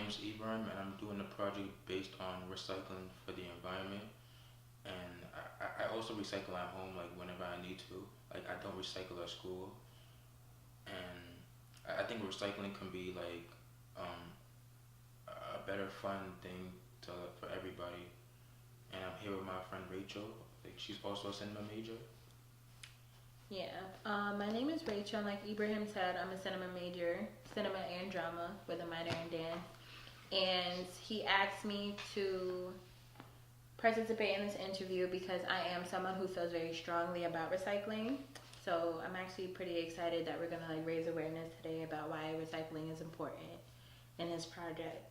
name's Ibrahim, and I'm doing a project based on recycling for the environment. And I also recycle at home, like whenever I need to. Like I don't recycle at school, and I think recycling can be like um, a better fun thing to for everybody. And I'm here with my friend Rachel. Like she's also a cinema major. Yeah. My name is Rachel. Like Ibrahim said, I'm a cinema major, cinema and drama with a minor in dance. And he asked me to participate in this interview because I am someone who feels very strongly about recycling. So I'm actually pretty excited that we're gonna like raise awareness today about why recycling is important in his project.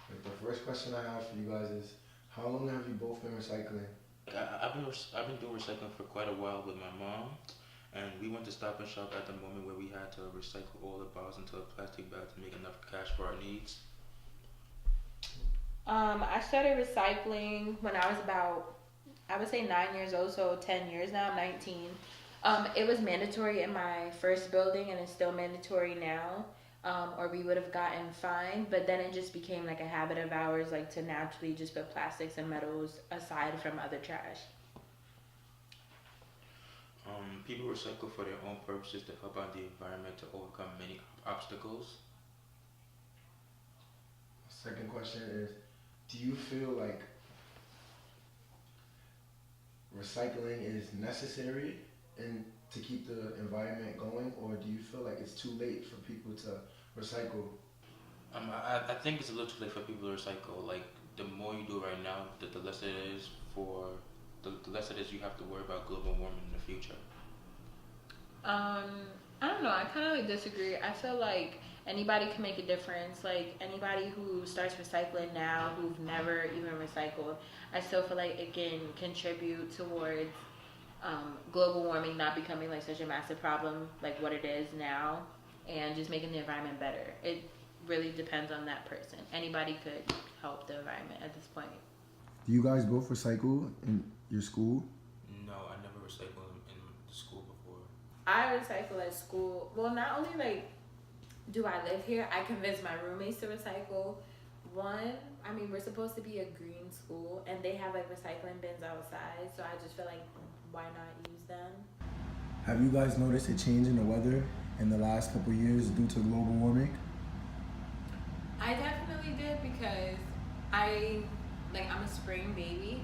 Like, the first question I have for you guys is, how long have you both been recycling? I've been doing recycling for quite a while with my mom, and we went to Stop and Shop at the moment where we had to recycle all the bottles into a plastic bag to make enough cash for our needs. I started recycling when I was about, I would say 9 years old, so 10 years now. I'm 19. It was mandatory in my first building, and it's still mandatory now. Or we would have gotten fined, but then it just became like a habit of ours, like to naturally just put plastics and metals aside from other trash. People recycle for their own purposes to help out the environment to overcome many obstacles. Second question is, do you feel like recycling is necessary and to keep the environment going, or do you feel like it's too late for people to recycle? I think it's a little too late for people to recycle. Like the more you do right now, the less it is for the less it is you have to worry about global warming in the future. I don't know. I kind of like disagree. I feel like anybody can make a difference. Like anybody who starts recycling now, who've never even recycled, I still feel like it can contribute towards global warming not becoming like such a massive problem like what it is now, and just making the environment better. It really depends on that person. Anybody could help the environment at this point. Do you guys both recycle in your school? No, I never recycled in the school before. I recycle at school. Well, not only like do I live here, I convince my roommates to recycle. One, I mean, we're supposed to be a green school, and they have like recycling bins outside, so I just feel like why not use them? Have you guys noticed a change in the weather in the last couple of years due to global warming? I definitely did because I'm a spring baby,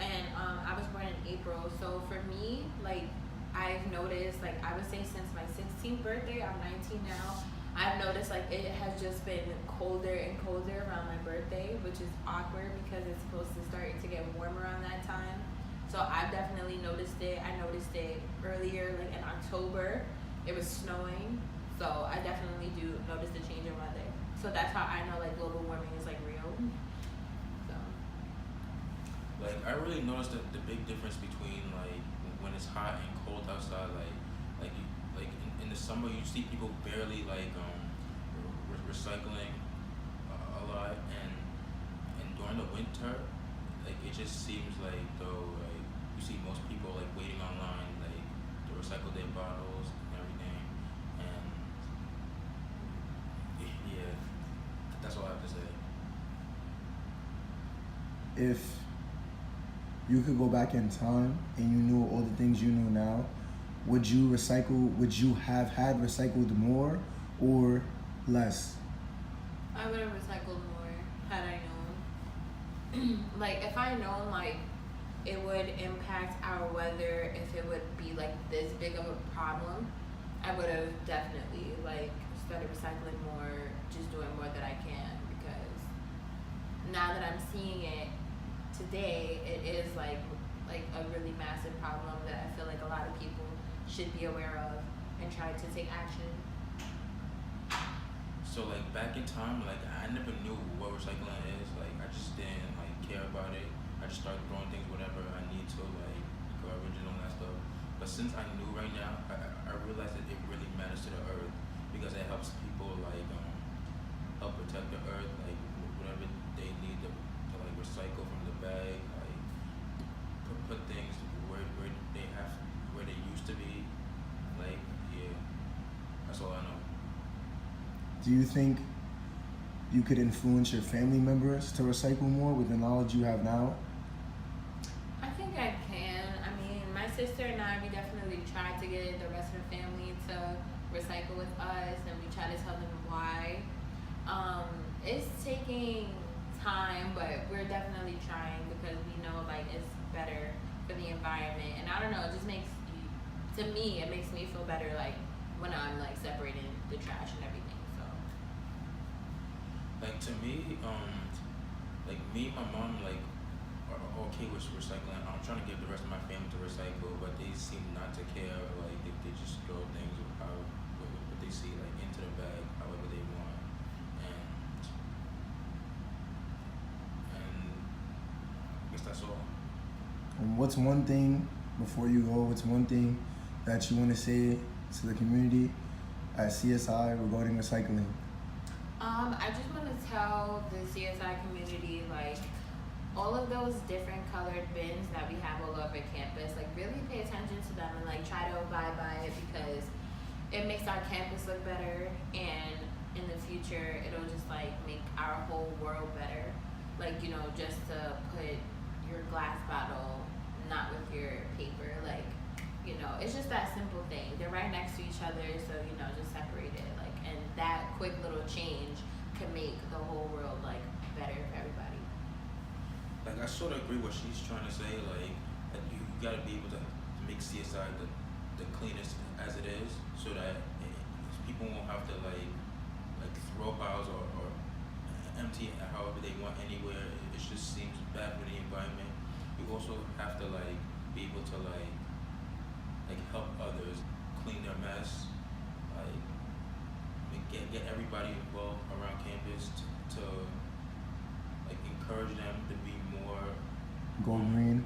and I was born in April. So for me, like I've noticed, like I would say since my 16th birthday, I'm 19 now. I've noticed like it has just been colder and colder around my birthday, which is awkward because it's supposed to start to get warmer around that time. So I've definitely noticed it. I noticed it earlier, like in October, it was snowing. So I definitely do notice the change in weather. So that's how I know like global warming is like real. So Like I really noticed the big difference between like when it's hot and cold outside. In the summer you see people barely like recycling a lot, and during the winter, like it just seems like though like you see most people like waiting online like to recycle their bottles and everything, and yeah, that's all I have to say. If you could go back in time and you knew all the things you know now, would you recycle? Would you have had recycled more or less? I would have recycled more had I known. Like if I known like it would impact our weather, if it would be like this big of a problem, I would have definitely like started recycling more, just doing more that I can, because now that I'm seeing it today, it is like a really massive problem that I feel like a lot of people should be aware of and try to take action. So like back in time, like I never knew what recycling is. Like I just didn't like care about it. I just started throwing things whatever I need to, like garbage and all that stuff. But since I knew right now, I realized that it really matters to the earth because it helps people like help protect the earth, like whatever they need to like recycle from the bag, like put things where they have where they used to be. Like yeah, that's all I know. Do you think you could influence your family members to recycle more with the knowledge you have now? I think I can. I mean, my sister and I, we definitely try to get the rest of the family to recycle with us, and we try to tell them why. It's taking time, but we're definitely trying because we know like it's better for the environment. And I don't know, it just makes to me, it makes me feel better like when I'm like separating the trash and everything. So Like to me, like me and my mom like are okay with recycling. I'm trying to get the rest of my family to recycle, but they seem not to care. Like they just throw things out what they see like into the bag however they want, and I guess that's all. And what's one thing, before you go, what's one thing that you want to say to the community at CSI regarding recycling? I just want to tell the CSI community, like, all of those different colored bins that we have all over campus, like, really pay attention to them and, like, try to abide by it because it makes our campus look better, and in the future, it'll just, like, make our whole world better. Like, you know, just to put your glass bottle not with your paper, like, you know, it's just that simple thing. They're right next to each other, so, you know, just separate it, like, and that quick little change can make the whole world, like, better for everybody. Like I sort of agree what she's trying to say. Like that you gotta be able to make CSI the cleanest as it is, so that people won't have to like throw piles or empty it however they want anywhere. It just seems bad for the environment. You also have to like be able to like help others clean their mess. Like get everybody involved around campus to like encourage them to be more Go green.